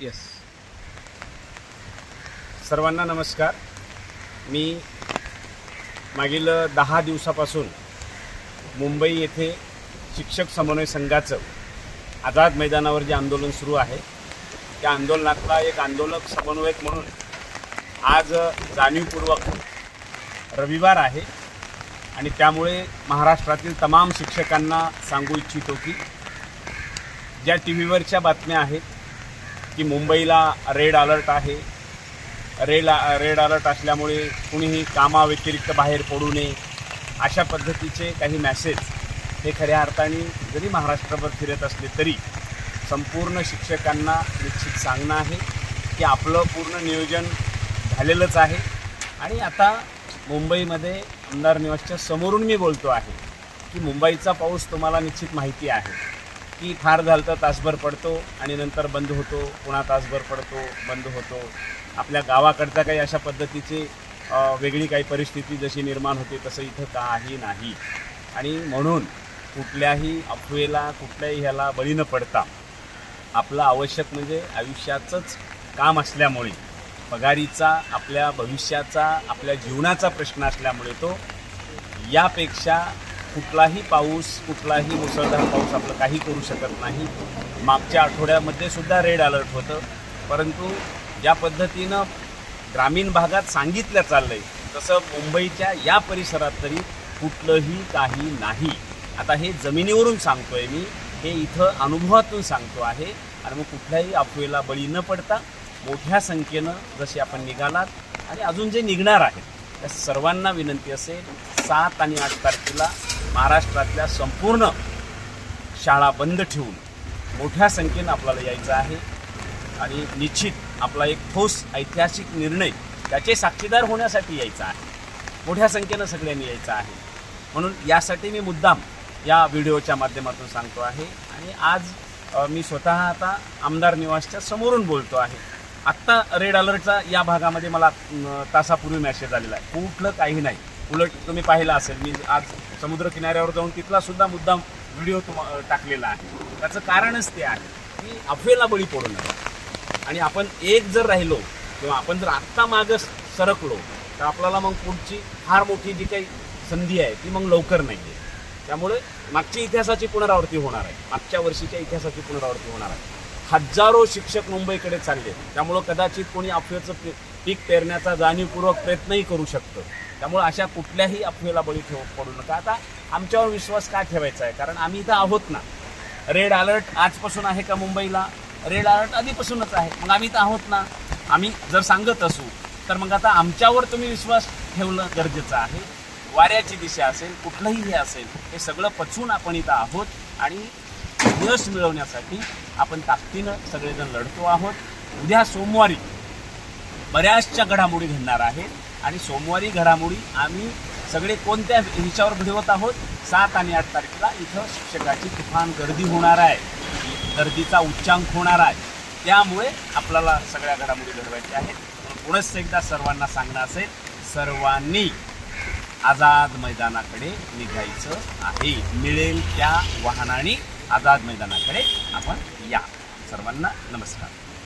Yes. सर्वांना नमस्कार. मी मागील 10 दिवसापासून मुंबई येथे शिक्षक समन्वय संघाचं आझाद मैदानावर जे आंदोलन सुरू आहे त्या आंदोलनातला एक आंदोलक समन्वयक म्हणून आज जाणीवपूर्वक रविवार आहे आणि त्यामुळे महाराष्ट्रातील तमाम शिक्षकांना सांगू इच्छितो की ज्या टी व्हीवरच्या बातम्या आहेत की मुंबईला रेड अलर्ट आहे, रेड अलर्ट असल्यामुळे कुणीही कामाव्यतिरिक्त बाहेर पडू नये, अशा पद्धतीचे काही मॅसेज हे खऱ्या अर्थाने जरी महाराष्ट्रभर फिरत असले तरी संपूर्ण शिक्षकांना निश्चित सांगणं आहे की आपलं पूर्ण नियोजन झालेलंच आहे. आणि आता मुंबईमध्ये आमदार निवासच्या समोरून मी बोलतो आहे की मुंबईचा पाऊस तुम्हाला निश्चित माहिती आहे की फार झालं तर तासभर पडतो आणि नंतर बंद होतो, पुन्हा तासभर पडतो, बंद होतो. आपल्या गावाकडचा काही अशा पद्धतीची वेगळी काही परिस्थिती जशी निर्माण होते तसं इथं काही नाही. आणि म्हणून कुठल्याही अफवेला कुठल्याही ह्याला बळी न पडता आपलं आवश्यक म्हणजे आयुष्याचंच काम असल्यामुळे, पगारीचा, आपल्या भविष्याचा, आपल्या जीवनाचा प्रश्न असल्यामुळे तो यापेक्षा कुठलाही पाऊस, कुठलाही मुसळधार पाऊस आपलं काही करू शकत नाही. मागच्या आठवड्यामध्ये सुद्धा रेड अलर्ट होतं, परंतु ज्या पद्धतीनं ग्रामीण भागात सांगितलं चाललं आहे तसं मुंबईच्या या परिसरात तरी कुठलंही काही नाही. आता हे जमिनीवरून सांगतो आहे मी, हे इथं अनुभवातून सांगतो आहे. आणि मग कुठल्याही अफवेला बळी न पडता मोठ्या संख्येनं जसे आपण निघालात आणि अजून जे निघणार आहेत त्या सर्वांना विनंती असेल, 7 आणि 8 तारखेला महाराष्ट्रातल्या संपूर्ण शाळा बंद ठेवून मोठ्या संख्येनं आपल्याला यायचं आहे. आणि निश्चित आपला एक ठोस ऐतिहासिक निर्णय त्याचे साक्षीदार होण्यासाठी यायचा आहे. मोठ्या संख्येनं सगळ्यांनी यायचं आहे. म्हणून यासाठी मी मुद्दाम या व्हिडिओच्या माध्यमातून सांगतो आहे. आणि आज मी स्वतः आता आमदार निवासच्या समोरून बोलतो आहे. आत्ता रेड अलर्टचा या भागामध्ये मला तासापूर्वी मॅसेज आलेला आहे. कुठलं काही नाही. उलट तुम्ही पाहिलं असेल, मी आज समुद्र किनाऱ्यावर जाऊन तिथलासुद्धा मुद्दाम व्हिडिओ टाकलेला आहे. त्याचं कारणच ते आहे की अफवेला बळी पडू नये. आणि आपण एक जर राहिलो किंवा आपण जर आत्ता मागं सरकलो तर आपल्याला मग पुढची फार मोठी जी काही संधी आहे ती मग लवकर नाही आहे. त्यामुळे मागच्या इतिहासाची पुनरावृत्ती होणार आहे. मागच्या वर्षीच्या इतिहासाची पुनरावृत्ती होणार आहे. हजारो शिक्षक मुंबईकडे चालले. त्यामुळं कदाचित कोणी अफवेचं पीक पेरण्याचा जाणीवपूर्वक प्रयत्नही करू शकतं. त्यामुळे अशा कुठल्याही अफवेला बळी पडू नका. आता आमच्यावर विश्वास का ठेवायचा आहे? कारण आम्ही इथं आहोत ना. रेड अलर्ट आजपासून आहे का मुंबईला? रेड अलर्ट आधीपासूनच आहे. मग आम्ही इथं आहोत ना. आम्ही जर सांगत असू तर मग आता आमच्यावर तुम्ही विश्वास ठेवणं गरजेचं आहे. वाऱ्याची दिशा असेल, कुठलंही हे असेल, हे सगळं पचवून आपण इथं आहोत आणि यश मिळवण्यासाठी आपण ताकदीनं सगळेजण लढतो आहोत. उद्या सोमवारी बऱ्याचशा घडामोडी घडणार आहेत आणि सोमवारी घडामोडी आम्ही सगळे कोणत्या हिच्यावर घडवत आहोत? 7 आणि 8 तारखेला इथं शिक्षकाची तुफान गर्दी होणार आहे. गर्दीचा उच्चांक होणार आहे. त्यामुळे आपल्याला सगळ्या घडामोडी घडवायच्या आहेत. पुढंच एकदा सर्वांना सांगणं असेल, सर्वांनी आझाद मैदानाकडे निघायचं आहे. मिळेल त्या वाहनाने आझाद मैदानाकडे आपण या. सर्वांना नमस्कार.